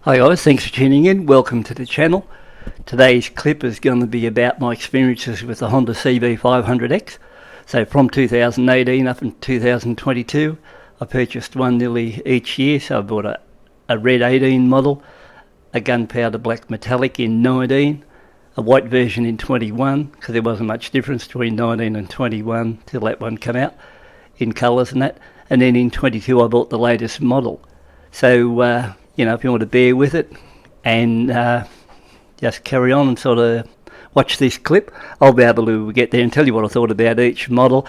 Hi guys, thanks for tuning in. Welcome to the channel. Today's clip is going to be about my experiences with the Honda CB500X. So from 2018 up until 2022, I purchased one nearly each year. So I bought a red 18 model, a gunpowder black metallic in 19, a white version in 21, because there wasn't much difference between 19 and 21 till that one came out in colours and that. And then in 22 I bought the latest model. So you know, if you want to bear with it and just carry on and sort of watch this clip, I'll be able to get there and tell you what I thought about each model,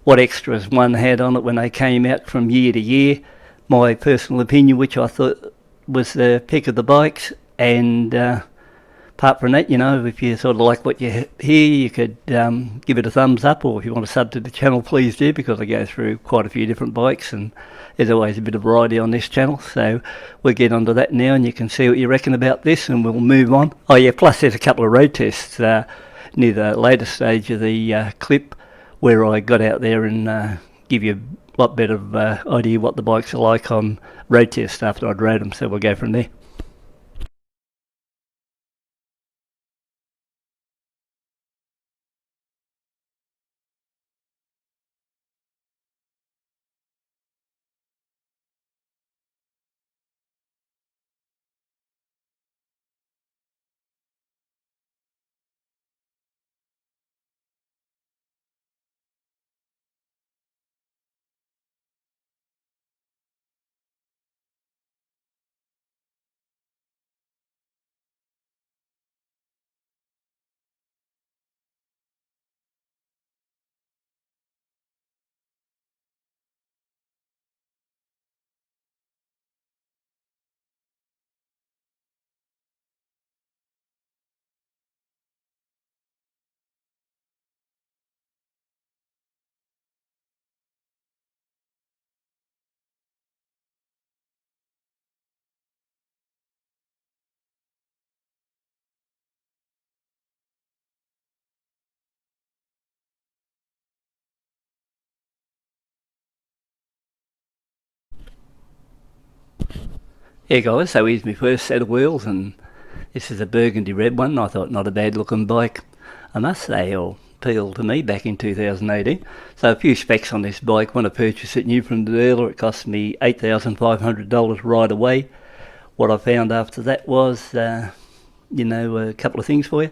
what extras one had on it when they came out from year to year, my personal opinion, which I thought was the pick of the bikes, and apart from that, you know, if you sort of like what you hear, you could give it a thumbs up, or if you want to sub to the channel, please do, because I go through quite a few different bikes and there's always a bit of variety on this channel. So we'll get onto that now and you can see what you reckon about this and we'll move on. Oh yeah, plus there's a couple of road tests near the later stage of the clip where I got out there and give you a lot better idea what the bikes are like on road tests after I'd rode them, so we'll go from there. Yeah guys, so here's my first set of wheels, and this is a burgundy red one. I thought not a bad looking bike, I must say, or appealed to me back in 2018. So a few specs on this bike. When I purchased it new from the dealer, it cost me $8,500 right away. What I found after that was, you know, a couple of things for you.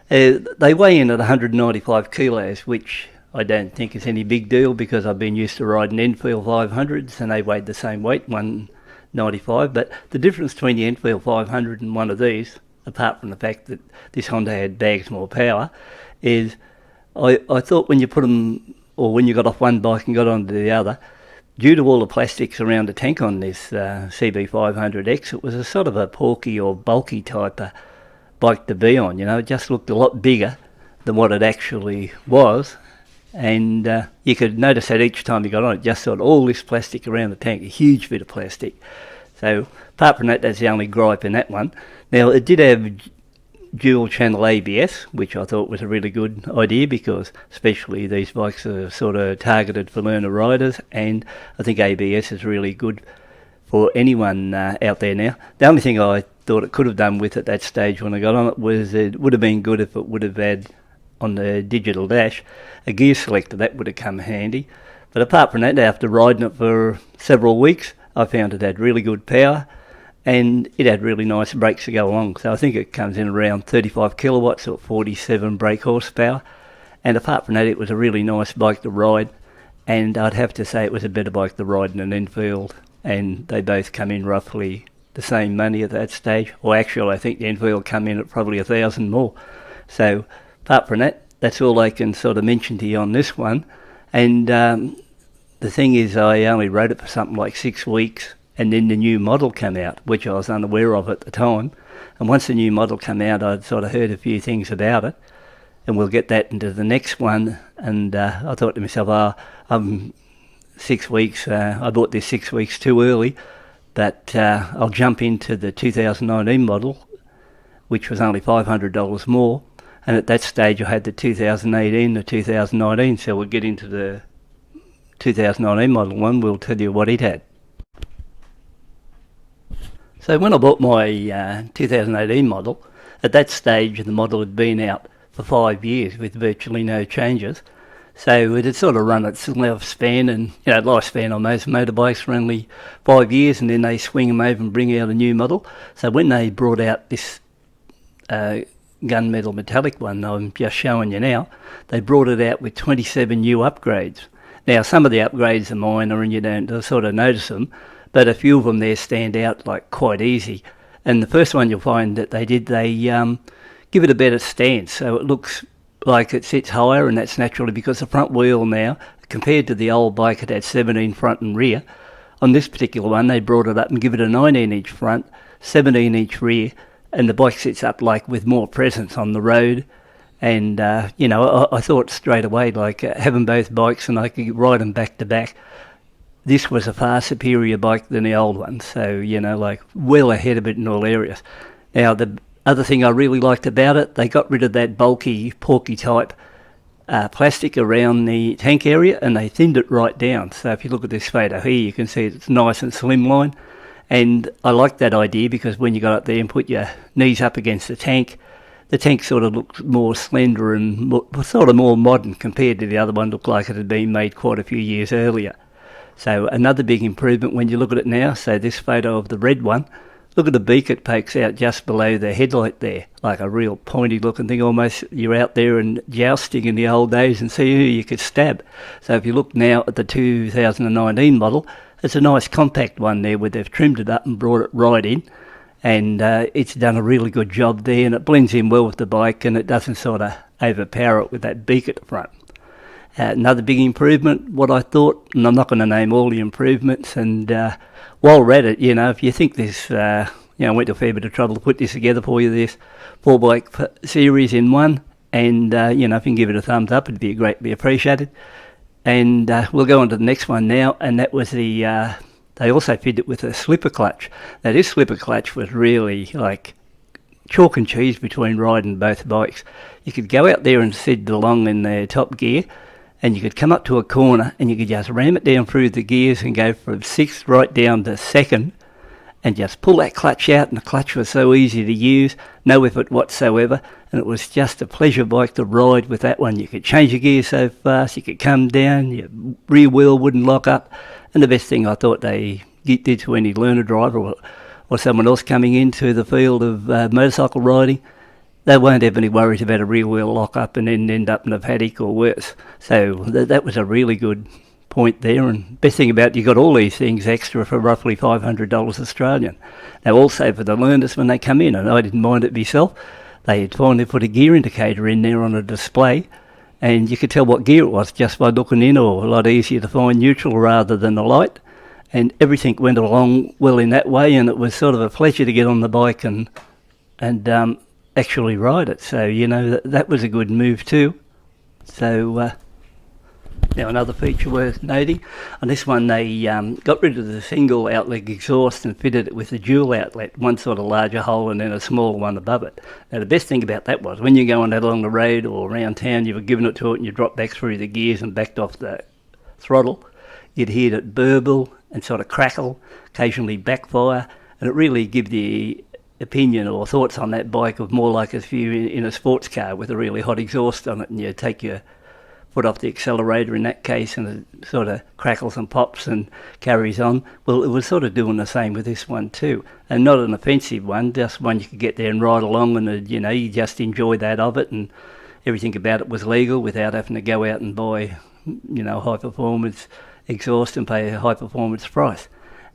They weigh in at 195 kilos, which I don't think is any big deal because I've been used to riding Enfield 500s and they weighed the same weight, 195. But the difference between the Enfield 500 and one of these, apart from the fact that this Honda had bags more power, is I thought when you put them, or when you got off one bike and got onto the other, due to all the plastics around the tank on this CB500X, it was a sort of a porky or bulky type of bike to be on. You know, it just looked a lot bigger than what it actually was, and you could notice that each time you got on it, just sort of all this plastic around the tank, a huge bit of plastic. So apart from that, that's the only gripe in that one. Now it did have dual channel ABS, which I thought was a really good idea because especially these bikes are sort of targeted for learner riders, and I think ABS is really good for anyone out there now. The only thing I thought it could have done with at that stage when I got on it was it would have been good if it would have had on the digital dash a gear selector. That would have come handy. But apart from that, after riding it for several weeks, I found it had really good power and it had really nice brakes to go along. So I think it comes in around 35 kilowatts or 47 brake horsepower. And apart from that, it was a really nice bike to ride, and I'd have to say it was a better bike to ride than an Enfield, and they both come in roughly the same money at that stage. Or actually I think the Enfield come in at probably $1,000 more. So apart from that, that's all I can sort of mention to you on this one. And the thing is, I only rode it for something like 6 weeks, and then the new model came out, which I was unaware of at the time. And once the new model came out, I'd sort of heard a few things about it, and we'll get that into the next one. And I thought to myself, 6 weeks, I bought this 6 weeks too early, but I'll jump into the 2019 model, which was only $500 more. And at that stage I had the 2018, the 2019, so we'll get into the 2019 model one. We'll tell you what it had. So when I bought my 2018 model, at that stage the model had been out for 5 years with virtually no changes. So it had sort of run its lifespan, and lifespan on most motorbikes for only 5 years, and then they swing them over and bring out a new model. So when they brought out this gunmetal metallic one I'm just showing you now, they brought it out with 27 new upgrades. Now some of the upgrades are minor and you don't sort of notice them, but a few of them there stand out like quite easy. And the first one you'll find that they give it a better stance, so it looks like it sits higher, and that's naturally because the front wheel now, compared to the old bike, it had 17 front and rear. On this particular one, they brought it up and give it a 19-inch front, 17-inch rear, and the bike sits up like with more presence on the road. And I thought straight away, like having both bikes and I could ride them back to back, this was a far superior bike than the old one. So like well ahead of it in all areas. Now the other thing I really liked about it, they got rid of that bulky, porky type plastic around the tank area, and they thinned it right down. So if you look at this photo here, you can see it's nice and slimline. And I like that idea because when you got up there and put your knees up against the tank sort of looks more slender and sort of more modern compared to the other one. Looked like it had been made quite a few years earlier. So another big improvement when you look at it now. So this photo of the red one, look at the beak it pokes out just below the headlight there, like a real pointy looking thing, almost you're out there and jousting in the old days and see who you could stab. So if you look now at the 2019 model, it's a nice compact one there where they've trimmed it up and brought it right in, and it's done a really good job there, and it blends in well with the bike and it doesn't sort of overpower it with that beak at the front. Another big improvement, what I thought, and I'm not going to name all the improvements, and while we're at it, if you think this, I went to a fair bit of trouble to put this together for you, this 4-bike series in one, and if you can give it a thumbs up, it'd be greatly appreciated. And we'll go on to the next one now, and that was they also fitted it with a slipper clutch. Now this slipper clutch was really like chalk and cheese between riding both bikes. You could go out there and sit along in the top gear, and you could come up to a corner and you could just ram it down through the gears and go from 6th right down to 2nd and just pull that clutch out, and the clutch was so easy to use, no effort whatsoever, and it was just a pleasure bike to ride with that one. You could change your gear so fast, you could come down, your rear wheel wouldn't lock up, and the best thing I thought they did to any learner driver or someone else coming into the field of motorcycle riding, they won't have any worries about a rear wheel lock up and then end up in a paddock or worse. So that was a really good point there, and best thing about it, you got all these things extra for roughly $500 Australian. Now also for the learners when they come in, and I didn't mind it myself, they had finally put a gear indicator in there on a display, and you could tell what gear it was just by looking in, or a lot easier to find neutral rather than the light, and everything went along well in that way, and it was sort of a pleasure to get on the bike and actually ride it. So that was a good move too. So now another feature worth noting, on this one they got rid of the single outlet exhaust and fitted it with a dual outlet, one sort of larger hole and then a small one above it. Now the best thing about that was when you're going along the road or around town, you were giving it to it and you dropped back through the gears and backed off the throttle, you'd hear it burble and sort of crackle, occasionally backfire, and it really gives the opinion or thoughts on that bike of more like if you in a sports car with a really hot exhaust on it and you take your foot off the accelerator in that case and it sort of crackles and pops and carries on. Well, it was sort of doing the same with this one too, and not an offensive one, just one you could get there and ride along and you just enjoy that of it, and everything about it was legal without having to go out and buy high performance exhaust and pay a high performance price.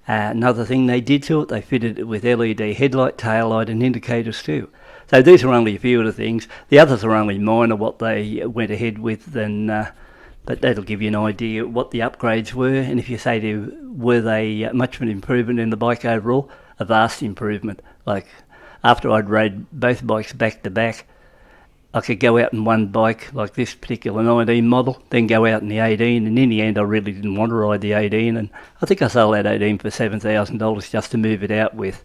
Another thing they did to it, they fitted it with LED headlight, tail light and indicators too. So these are only a few of the things. The others are only minor what they went ahead with, but that'll give you an idea what the upgrades were. And if you say were they much of an improvement in the bike overall, a vast improvement. Like after I'd rode both bikes back to back, I could go out in one bike like this particular 19 model, then go out in the 18, and in the end I really didn't want to ride the 18, and I think I sold that 18 for $7,000 just to move it out with,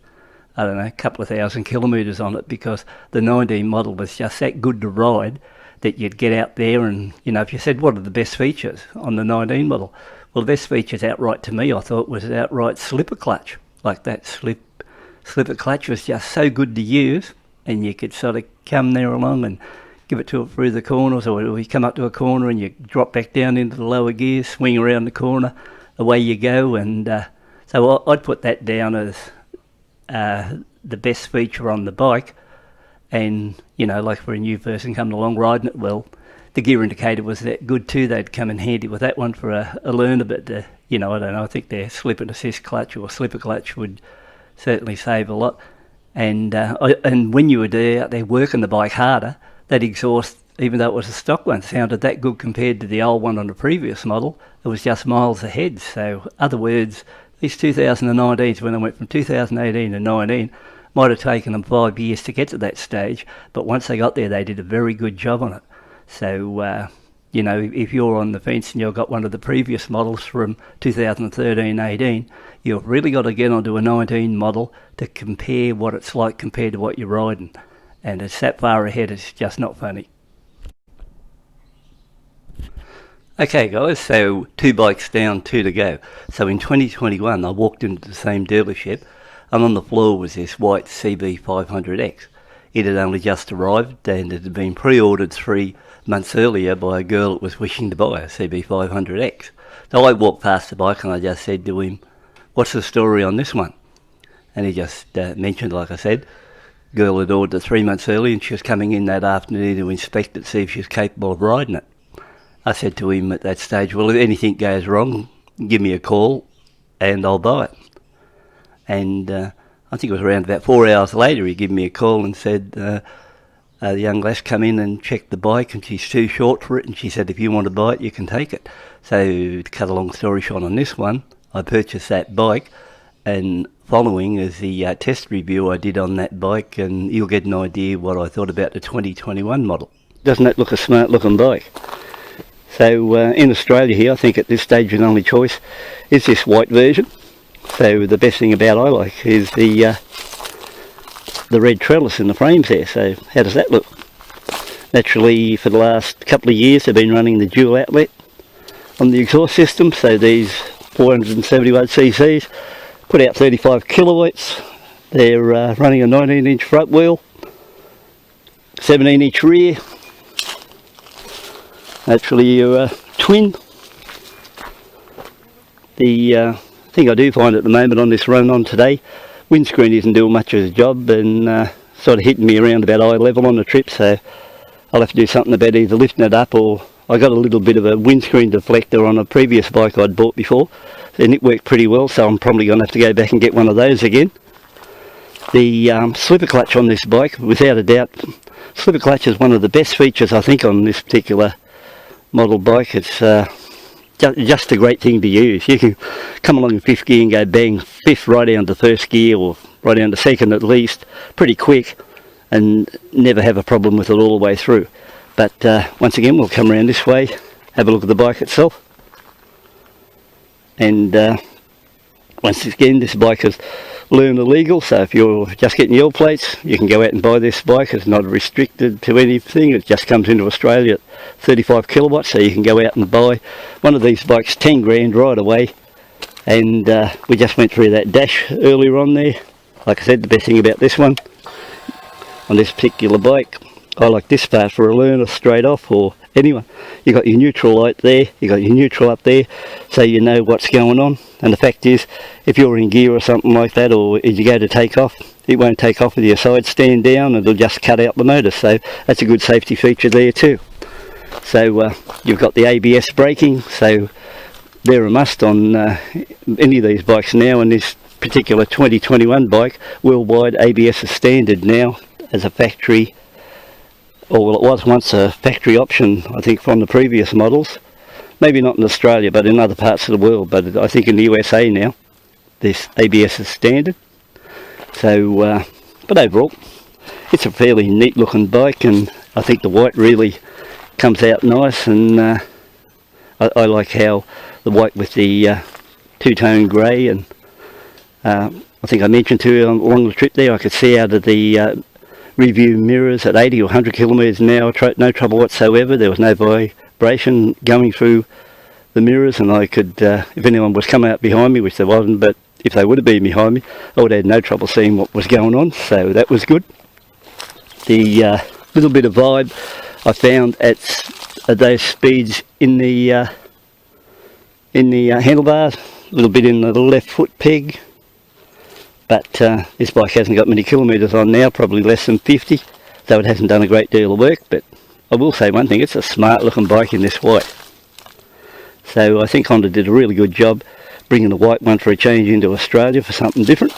I don't know, a couple of thousand kilometres on it, because the 19 model was just that good to ride that you'd get out there and, if you said what are the best features on the 19 model, well, the best features outright to me I thought was outright slipper clutch, like that slipper clutch was just so good to use, and you could sort of come there along and give it to it through the corners, or you come up to a corner and you drop back down into the lower gear, swing around the corner, away you go. And so I'd put that down as the best feature on the bike. And, you know, like for a new person coming along riding it, well, the gear indicator was that good too. They'd come in handy with that one for a learner, but, you know, I don't know, I think their slip and assist clutch or slipper clutch would certainly save a lot. And when you were out there working the bike harder, that exhaust, even though it was a stock one, sounded that good compared to the old one on the previous model. It was just miles ahead. So, other words, these 2019s, when I went from 2018 to 19, might have taken them 5 years to get to that stage, but once they got there, they did a very good job on it. So, you know, if you're on the fence and you've got one of the previous models from 2013-18, you've really got to get onto a 19 model to compare what it's like compared to what you're riding. And it's that far ahead, it's just not funny. Okay guys, so 2 bikes down, 2 to go. So in 2021 I walked into the same dealership, and on the floor was this white CB500X. It had only just arrived and it had been pre-ordered 3 months earlier by a girl that was wishing to buy a CB500X. So I walked past the bike and I just said to him, "What's the story on this one?" And he just mentioned, like I said, girl had ordered it 3 months early and she was coming in that afternoon to inspect it, see if she was capable of riding it. I said to him at that stage, "Well, if anything goes wrong, give me a call and I'll buy it." And I think it was around about 4 hours later he gave me a call and said, the young lass come in and checked the bike and she's too short for it, and she said, "If you want to buy it, you can take it." So to cut a long story short on this one, I purchased that bike, and following is the test review I did on that bike, and you'll get an idea what I thought about the 2021 model. Doesn't that look a smart looking bike? So in Australia here, I think at this stage your only choice is this white version. So the best thing about I like is the red trellis in the frames there. So how does that look? Naturally, for the last couple of years they've been running the dual outlet on the exhaust system, so these 471 cc's put out 35 kilowatts. They're running a 19-inch front wheel, 17-inch rear. Actually, your twin. The thing I do find at the moment on this run on today, windscreen isn't doing much of a job, and sort of hitting me around about eye level on the trip, so I'll have to do something about either lifting it up, or I got a little bit of a windscreen deflector on a previous bike I'd bought before, and it worked pretty well, so I'm probably going to have to go back and get one of those again. The slipper clutch on this bike, without a doubt, slipper clutch is one of the best features I think on this particular model bike. It's just a great thing to use. You can come along in 5th gear and go bang, 5th right down to 1st gear, or right down to 2nd at least, pretty quick, and never have a problem with it all the way through. But once again, we'll come around this way, have a look at the bike itself. And once again, this bike is learner legal, so if you're just getting your plates, you can go out and buy this bike. It's not restricted to anything, it just comes into Australia at 35 kilowatts, so you can go out and buy one of these bikes 10 grand right away. And we just went through that dash earlier on there. Like I said, the best thing about this one, on this particular bike, I like this part for a learner straight off, or anyone. You got your neutral light there, you got your neutral up there, so you know what's going on. And the fact is, if you're in gear or something like that, or if you go to take off, it won't take off with your side stand down, it'll just cut out the motor. So that's a good safety feature there too. So you've got the ABS braking, so they're a must on any of these bikes now. And this particular 2021 bike, worldwide ABS is standard now as a factory, or well, it was once a factory option, I think, from the previous models. Maybe not in Australia, but in other parts of the world. But I think in the USA now, this ABS is standard. So, but overall, it's a fairly neat looking bike, and I think the white really comes out nice. And I like how the white with the two-tone grey, and I think I mentioned to you along the trip there, I could see out of the review mirrors at 80 or 100 kilometres an hour, no trouble whatsoever. There was no vibration going through the mirrors, and I could, if anyone was coming out behind me, which there wasn't, but if they would have been behind me, I would have had no trouble seeing what was going on, so that was good. The little bit of vibe I found at those speeds in the handlebars, a little bit in the left foot peg, but this bike hasn't got many kilometres on now, probably less than 50, so it hasn't done a great deal of work. But I will say one thing, it's a smart looking bike in this white. So I think Honda did a really good job bringing the white one for a change into Australia for something different,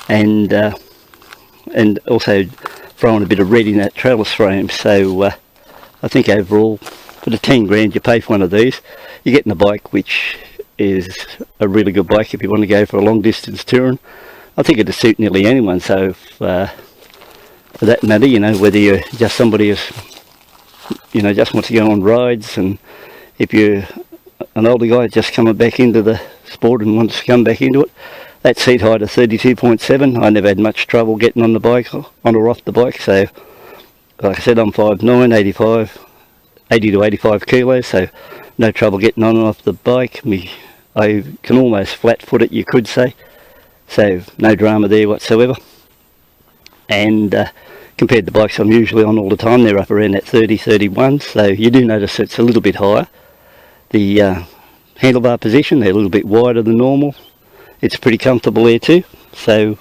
and also throwing a bit of red in that trellis frame. So I think overall, for the 10 grand you pay for one of these, you're getting a bike which is a really good bike if you want to go for a long distance touring. I think it'd suit nearly anyone. So for that matter, you know, whether you're just somebody who's, you know, just wants to go on rides, and if you're an older guy just coming back into the sport and wants to come back into it, that seat height of 32.7, I never had much trouble getting on the bike, on or off the bike. So like I said, I'm 5'9", 80 to 85 kilos, so no trouble getting on and off the bike. I can almost flat foot it, you could say, so no drama there whatsoever. And compared to bikes I'm usually on all the time, they're up around that 30, 31, so you do notice it's a little bit higher. The handlebar position, they're a little bit wider than normal. It's pretty comfortable there too. So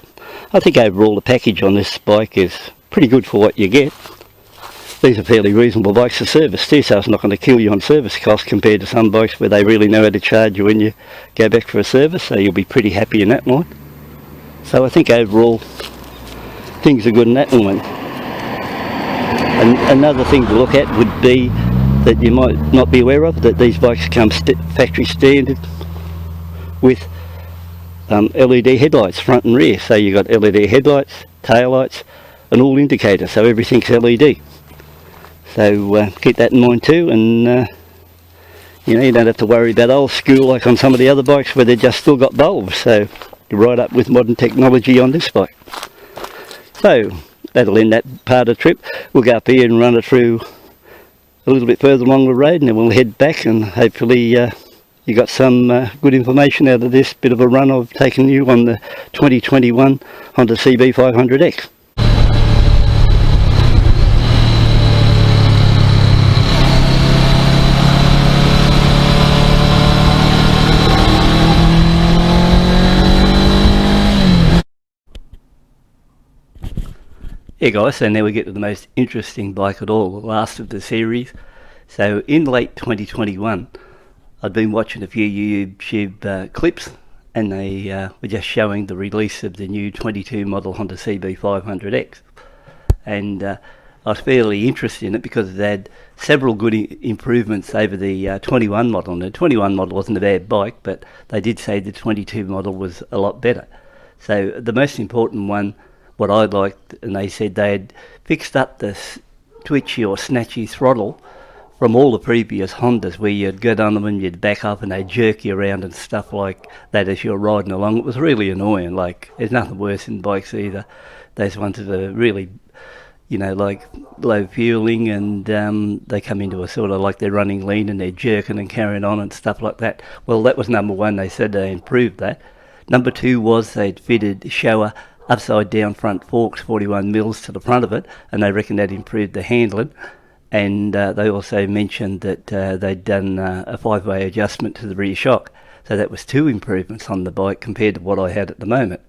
I think overall the package on this bike is pretty good for what you get. These are fairly reasonable bikes to service too, so it's not going to kill you on service costs compared to some bikes where they really know how to charge you when you go back for a service, so you'll be pretty happy in that line. So I think overall things are good in that line. And another thing to look at would be that you might not be aware of, that these bikes come factory standard with LED headlights front and rear. So you've got LED headlights, tail lights, and all indicators, so everything's LED. So keep that in mind too, and you know, you don't have to worry about old school like on some of the other bikes where they've just still got bulbs. So you're right up with modern technology on this bike. So that'll end that part of the trip. We'll go up here and run it through a little bit further along the road, and then we'll head back, and hopefully you got some good information out of this bit of a run I've taken you on the 2021 Honda CB500X. Yeah guys, so now we get to the most interesting bike at all, the last of the series. So in late 2021, I'd been watching a few YouTube clips, and they were just showing the release of the new 22 model Honda CB500X. And I was fairly interested in it because it had several good improvements over the 21 model. And the 21 model wasn't a bad bike, but they did say the 22 model was a lot better. So the most important one, what I liked, and they said they had fixed up the twitchy or snatchy throttle from all the previous Hondas, where you'd get on them and you'd back up and they'd jerk you around and stuff like that as you're riding along. It was really annoying. Like, there's nothing worse in bikes either. Those ones that are really, you know, like low fueling, and they come into a sort of like they're running lean and they're jerking and carrying on and stuff like that. Well, that was number one. They said they improved that. Number two was they'd fitted Showa upside down front forks, 41 mils to the front of it, and they reckon that improved the handling. And they also mentioned that they'd done a 5-way adjustment to the rear shock, so that was 2 improvements on the bike compared to what I had at the moment.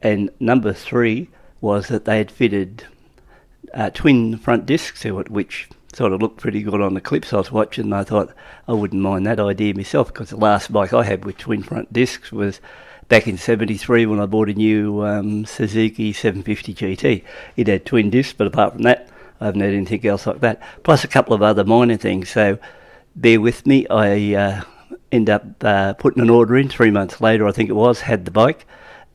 And number 3 was that they had fitted twin front discs to it, which sort of looked pretty good on the clips I was watching, and I thought I wouldn't mind that idea myself, because the last bike I had with twin front discs was back in 73 when I bought a new Suzuki 750 GT. It had twin discs, but apart from that, I haven't had anything else like that. Plus a couple of other minor things, so bear with me. I end up putting an order in 3 months later, I think it was, had the bike,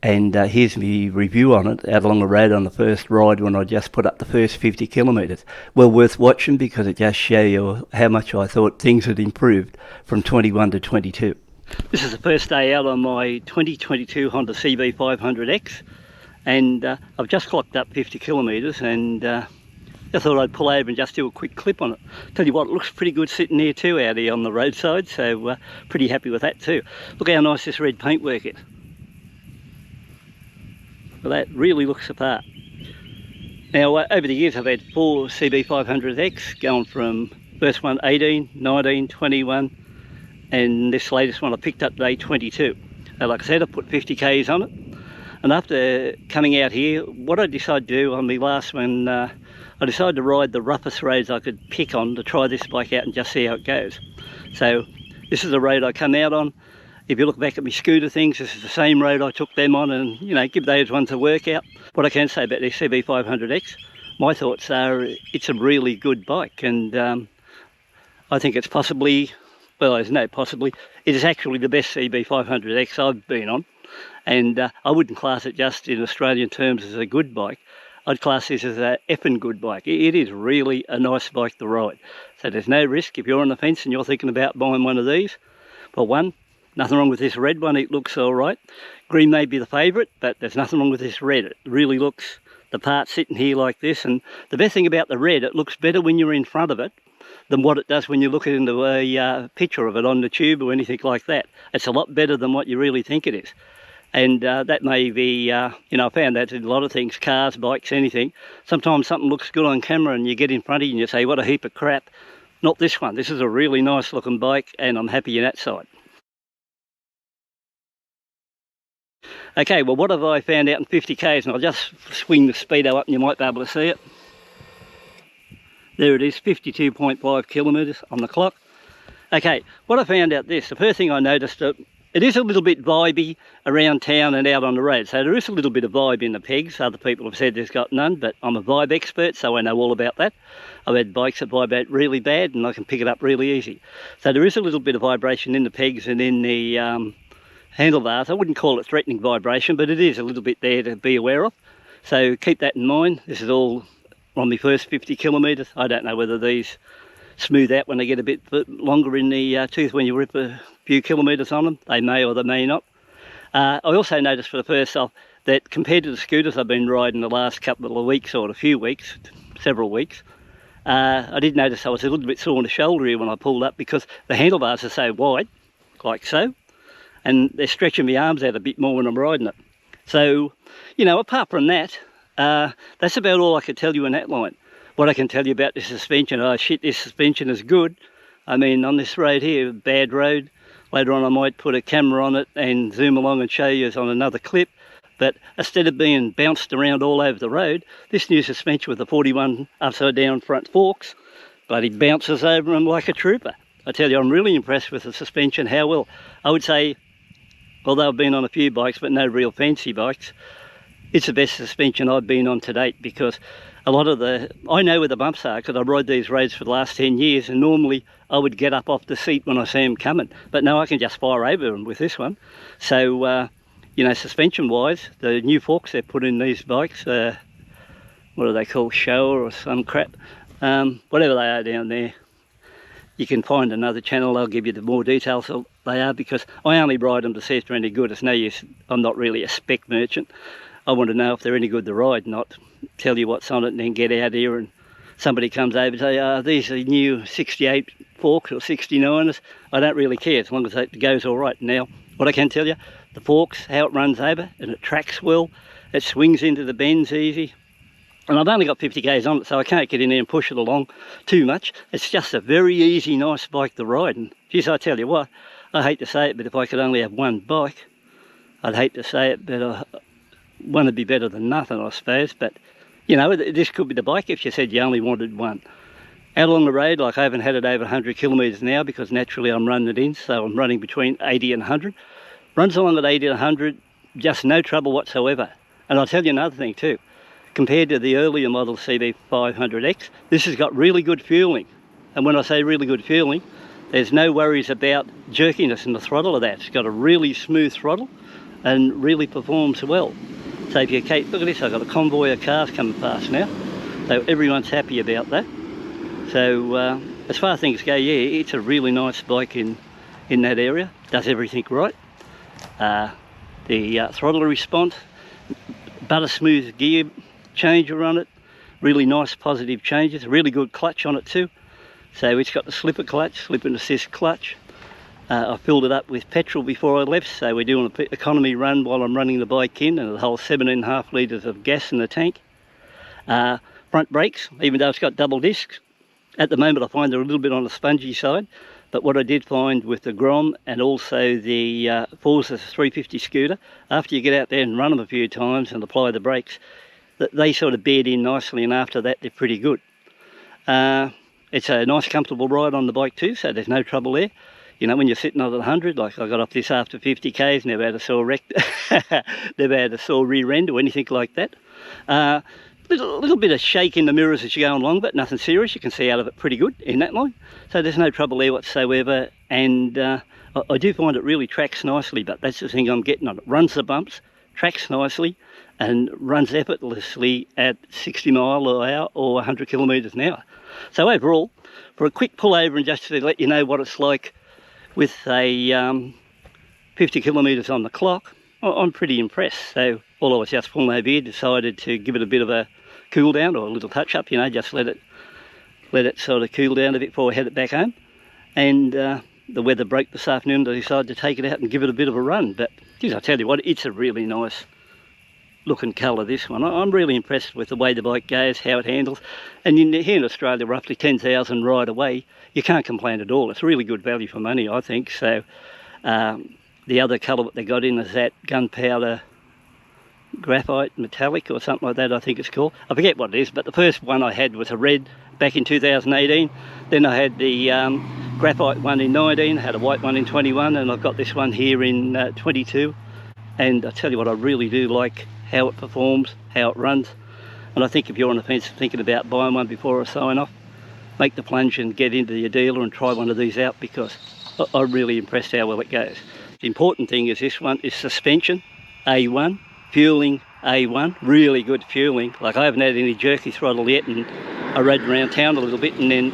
and here's my review on it out along the road on the first ride when I just put up the first 50 kilometres. Well worth watching, because it just shows you how much I thought things had improved from 21 to 22. This is the first day out on my 2022 Honda CB500X, and I've just clocked up 50 kilometres, and I thought I'd pull over and just do a quick clip on it. Tell you what, it looks pretty good sitting there too out here on the roadside, so pretty happy with that too. Look how nice this red paintwork is. Well, that really looks the part. Now, over the years I've had 4 CB500X, going from first one 18, 19, 21, and this latest one I picked up today, 22. So like I said, I put 50 Ks on it, and after coming out here, what I decided to do on my last one, I decided to ride the roughest roads I could pick on to try this bike out and just see how it goes. So this is the road I come out on. If you look back at my scooter things, this is the same road I took them on, and you know, give those ones a workout. What I can say about this CB500X, my thoughts are it's a really good bike, and I think it's possibly, well, there's no possibly, it is actually the best CB500X I've been on, and I wouldn't class it just in Australian terms as a good bike. I'd class this as a effing good bike. It is really a nice bike to ride. So there's no risk if you're on the fence and you're thinking about buying one of these. Well, one, nothing wrong with this red one, it looks all right. Green may be the favourite, but there's nothing wrong with this red. It really looks the part sitting here like this, and the best thing about the red, it looks better when you're in front of it than what it does when you look into a picture of it on the tube or anything like that. It's a lot better than what you really think it is. And that may be, you know, I found that in a lot of things, cars, bikes, anything. Sometimes something looks good on camera and you get in front of you and you say, what a heap of crap. Not this one. This is a really nice looking bike, and I'm happy in that side. Okay, well, what have I found out in 50 Ks? And I'll just swing the speedo up and you might be able to see it. There it is, 52.5 kilometres on the clock. Okay, what I found out this, the first thing I noticed, it is a little bit vibey around town and out on the road. So there is a little bit of vibe in the pegs. Other people have said there's got none, but I'm a vibe expert, so I know all about that. I've had bikes that vibrate really bad and I can pick it up really easy. So there is a little bit of vibration in the pegs and in the handlebars. I wouldn't call it threatening vibration, but it is a little bit there to be aware of. So keep that in mind. This is all on my first 50 kilometres. I don't know whether these smooth out when they get a bit longer in the tooth when you rip a few kilometres on them. They may or they may not. I also noticed for the first off that compared to the scooters I've been riding the last couple of weeks, or a few weeks, several weeks, I did notice I was a little bit sore on the shoulder here when I pulled up, because the handlebars are so wide, like so, and they're stretching my arms out a bit more when I'm riding it. So, you know, apart from that, that's about all I could tell you in that line. What I can tell you about the suspension, oh shit, this suspension is good. I mean, on this road here, bad road, later on I might put a camera on it and zoom along and show you on another clip. But instead of being bounced around all over the road, this new suspension with the 41 upside down front forks, bloody bounces over them like a trooper. I tell you, I'm really impressed with the suspension, how well. I would say, although I've been on a few bikes, but no real fancy bikes, it's the best suspension I've been on to date, because a lot of I know where the bumps are because I rode these roads for the last 10 years, and normally I would get up off the seat when I see them coming. But no, I can just fire over them with this one. So, you know, suspension-wise, the new forks they've put in these bikes, what are they called, Showa or some crap, whatever they are down there. You can find another channel, they'll give you the more details they are, because I only ride them to see if they're any good. It's no use, I'm not really a spec merchant. I want to know if they're any good to ride, not tell you what's on it and then get out here and somebody comes over and say, these are new 68 forks or 69ers. I don't really care as long as it goes all right. Now, what I can tell you, the forks, how it runs over, and it tracks well, it swings into the bends easy. And I've only got 50 Ks on it, so I can't get in there and push it along too much. It's just a very easy, nice bike to ride. And geez, I tell you what, I hate to say it, but if I could only have one bike, I'd hate to say it, but one would be better than nothing, I suppose. But you know, this could be the bike if you said you only wanted one. Out along the road, like I haven't had it over 100 kilometres now, because naturally I'm running it in, so I'm running between 80 and 100. Runs along at 80 and 100, just no trouble whatsoever. And I'll tell you another thing too. Compared to the earlier model CB500X, this has got really good fueling. And when I say really good fueling, there's no worries about jerkiness in the throttle of that. It's got a really smooth throttle and really performs well. So if you look at this, I've got a convoy of cars coming past now, so everyone's happy about that. So as far as things go, yeah, it's a really nice bike in that area. Does everything right. The throttle response, butter smooth gear changer on it, really nice positive changes, really good clutch on it too. So it's got the slipper clutch, slip and assist clutch. I filled it up with petrol before I left, so we're doing an economy run while I'm running the bike in, and the whole 17.5 litres of gas in the tank. Front brakes, even though it's got double discs, at the moment I find they're a little bit on the spongy side, but what I did find with the Grom and also the Forza 350 scooter, after you get out there and run them a few times and apply the brakes, they sort of bed in nicely, and after that they're pretty good. It's a nice comfortable ride on the bike too, so there's no trouble there. You know, when you're sitting on 100, like I got off this after 50 k's, never had a sore wreck, never had a sore rear end or anything like that. Little bit of shake in the mirrors as you're going along, but nothing serious. You can see out of it pretty good in that line. So there's no trouble there whatsoever. And I do find it really tracks nicely, but that's the thing I'm getting on it. Runs the bumps, tracks nicely, and runs effortlessly at 60 mile an hour or 100 kilometres an hour. So overall, for a quick pull over and just to let you know what it's like with a 50 kilometres on the clock, I'm pretty impressed. So all I was just pulling over here, decided to give it a bit of a cool down or a little touch up, you know, just let it sort of cool down a bit before I head it back home. And the weather broke this afternoon, I decided to take it out and give it a bit of a run. But geez, I tell you what, it's a really nice looking colour, this one. I'm really impressed with the way the bike goes, how it handles. And here in Australia, roughly 10,000 ride away, you can't complain at all. It's really good value for money, I think. So the other colour that they got in is that gunpowder graphite metallic or something like that, I think it's called. I forget what it is, but the first one I had was a red back in 2018. Then I had the graphite one in 19, had a white one in 21, and I've got this one here in 22. And I tell you what, I really do like how it performs, how it runs. And I think if you're on the fence thinking about buying one before I sign off, make the plunge and get into your dealer and try one of these out, because I'm really impressed how well it goes. The important thing is this one is suspension, A1, fueling, A1, really good fueling. Like I haven't had any jerky throttle yet, and I rode around town a little bit and then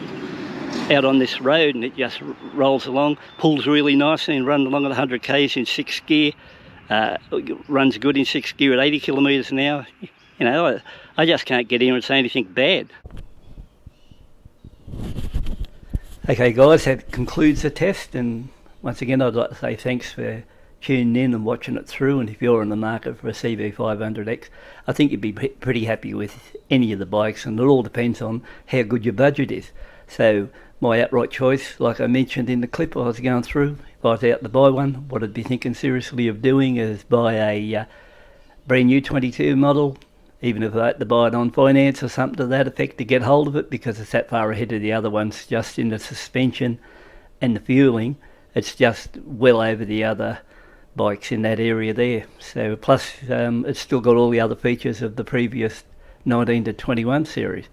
out on this road, and it just rolls along, pulls really nicely, and run along at 100 k's in 6th gear. Runs good in 6th gear at 80 kilometres an hour. You know, I just can't get here and say anything bad. Okay guys, that concludes the test, and once again I'd like to say thanks for tuning in and watching it through. And if you're in the market for a CB500X, I think you'd be pretty happy with any of the bikes, and it all depends on how good your budget is. So my outright choice, like I mentioned in the clip I was going through, if I was out to buy one, what I'd be thinking seriously of doing is buy a brand new 22 model, even if I had to buy it on finance or something to that effect to get hold of it, because it's that far ahead of the other ones just in the suspension and the fueling. It's just well over the other bikes in that area there. So plus it's still got all the other features of the previous 19 to 21 series.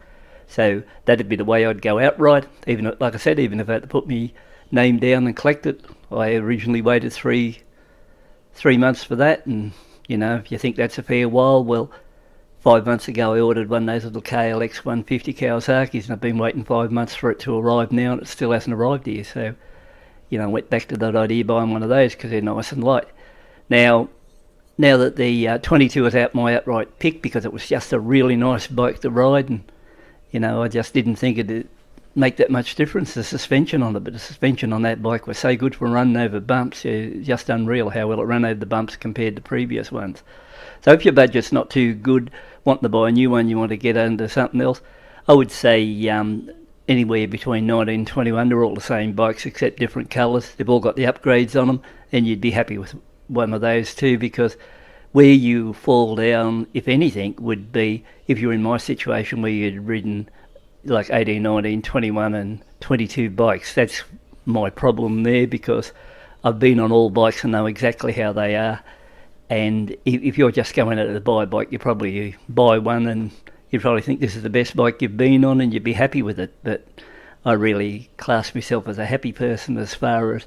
So that'd be the way I'd go outright. Even like I said, even if I had to put my name down and collect it, I originally waited three months for that. And you know, if you think that's a fair while, well, 5 months ago I ordered one of those little KLX 150 Kawasaki's, and I've been waiting 5 months for it to arrive now, and it still hasn't arrived here. So you know, I went back to that idea buying one of those because they're nice and light. Now that the 22 is out, my outright pick, because it was just a really nice bike to ride, and you know, I just didn't think it'd make that much difference, the suspension on it. But the suspension on that bike was so good for running over bumps. It's just unreal how well it ran over the bumps compared to previous ones. So if your budget's not too good, wanting to buy a new one, you want to get into something else, I would say anywhere between 19 and 21, they're all the same bikes except different colours. They've all got the upgrades on them, and you'd be happy with one of those too, because where you fall down, if anything, would be if you're in my situation where you'd ridden like 18, 19, 21 and 22 bikes. That's my problem there, because I've been on all bikes and know exactly how they are. And if you're just going out to buy a bike, you probably buy one and you'd probably think this is the best bike you've been on and you'd be happy with it. But I really class myself as a happy person as far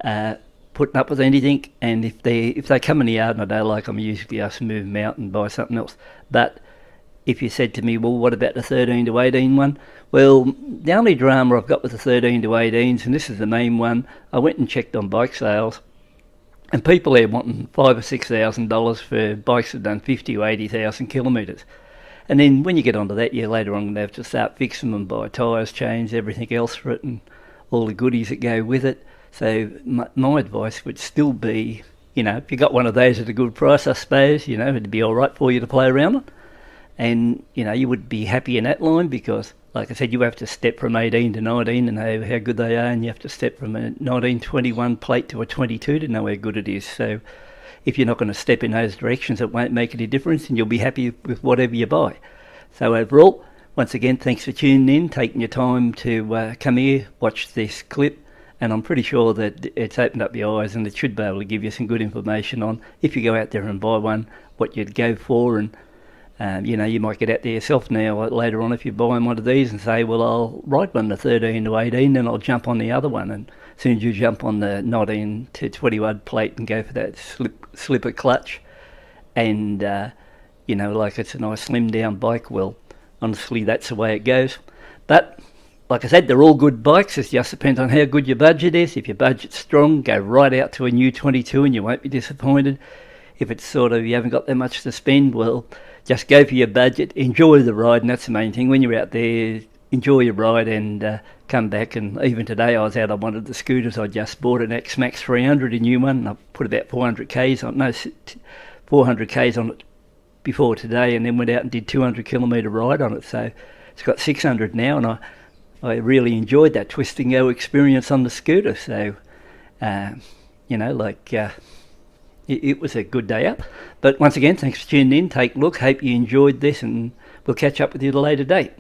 as putting up with anything. And if they come in the yard and I don't like them, I usually just move them out and buy something else. But if you said to me, well, what about the 13 to 18 one? Well, the only drama I've got with the 13 to 18s, and this is the main one, I went and checked on bike sales, and people are wanting $5,000 or $6,000 for bikes that have done 50 or 80,000 kilometres. And then when you get onto that, you're later on going to have to start fixing them, buy tyres, chains, everything else for it, and all the goodies that go with it. So my advice would still be, if you got one of those at a good price, I suppose, it'd be all right for you to play around it. And, you would be happy in that line because, like I said, you have to step from 18 to 19 and know how good they are, and you have to step from a 1921 plate to a 22 to know how good it is. So if you're not going to step in those directions, it won't make any difference, and you'll be happy with whatever you buy. So overall, once again, thanks for tuning in, taking your time to come here, watch this clip, and I'm pretty sure that it's opened up your eyes, and it should be able to give you some good information on, if you go out there and buy one, what you'd go for. And you might get out there yourself now later on if you're buying one of these and say, well, I'll ride one to 13 to 18, then I'll jump on the other one. And as soon as you jump on the 19 to 21 plate and go for that slipper clutch, and like it's a nice slim down bike, well, honestly, that's the way it goes. But like I said, they're all good bikes. It just depends on how good your budget is. If your budget's strong, go right out to a new 22 and you won't be disappointed. If it's sort of you haven't got that much to spend, well, just go for your budget, enjoy the ride, and that's the main thing. When you're out there, enjoy your ride and come back. And even today I was out on one of the scooters. I just bought an X-Max 300, a new one, and I put about 400 Ks on it before today, and then went out and did 200 kilometre ride on it. So it's got 600 now, and I really enjoyed that twist and go experience on the scooter. So, it was a good day out. But once again, thanks for tuning in. Take a look. Hope you enjoyed this, and we'll catch up with you at a later date.